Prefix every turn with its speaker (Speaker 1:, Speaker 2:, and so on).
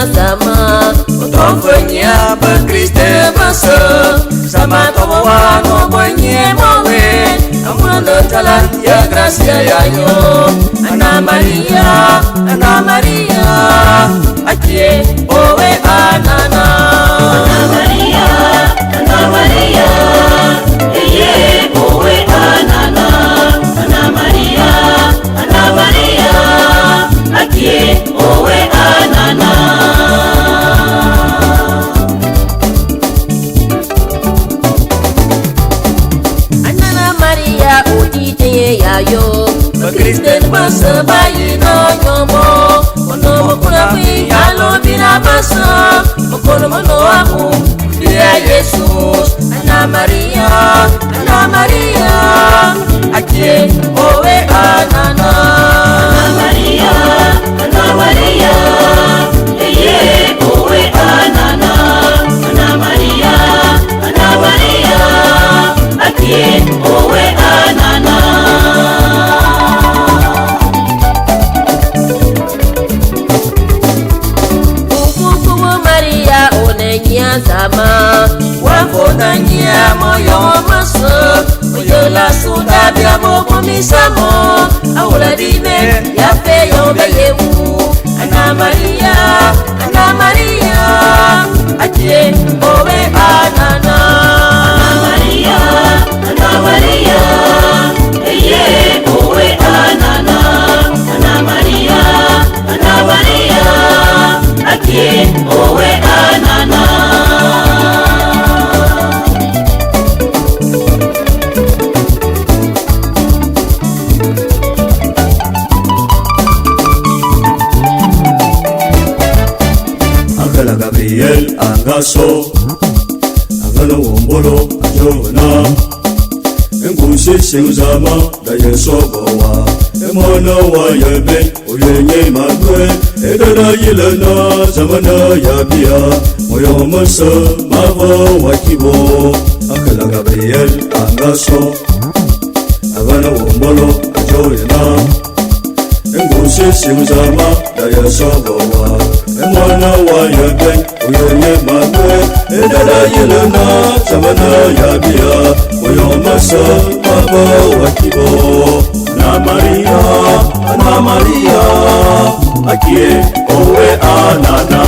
Speaker 1: sama utofanya bekriste basa sama tawa no bonye mawe amana talan ya gracia yayo Ana Maria akie owe anana Ana Maria eye owe anana Ana Maria akie owe anana Anana Maria odite yayo Kristen basa bayi no nyomo Ono mokuna wi alo bina basa Mokono mono aku dia Yesus Ana Maria Akie owe anana Ana Maria Eye owe anana Ana Maria Akie owe anana Sama wafona nyia moyo maso Oyola suda bia bobo misamo Aula dine ya feyo beyewu Ana Maria Akie owe anana Ana Maria Eye owe anana Ana Maria Akie owe anana
Speaker 2: Angela Gabriel Angaso Angela Wombolo Ajona Engusi Singzama da Yesobowa Emona wa yebe Oyenye magwe Edada yilena Zamana yabia Moyo masa Mavo wakibo Angela Gabriel Angaso Angela Wombolo Ajona Engusi Singzama da Yesobowa Emona wa yebe Oyenye magwe Edada yilena Zamana yabia Moyo masa Mavo wakibo Ana Maria Akie owe anana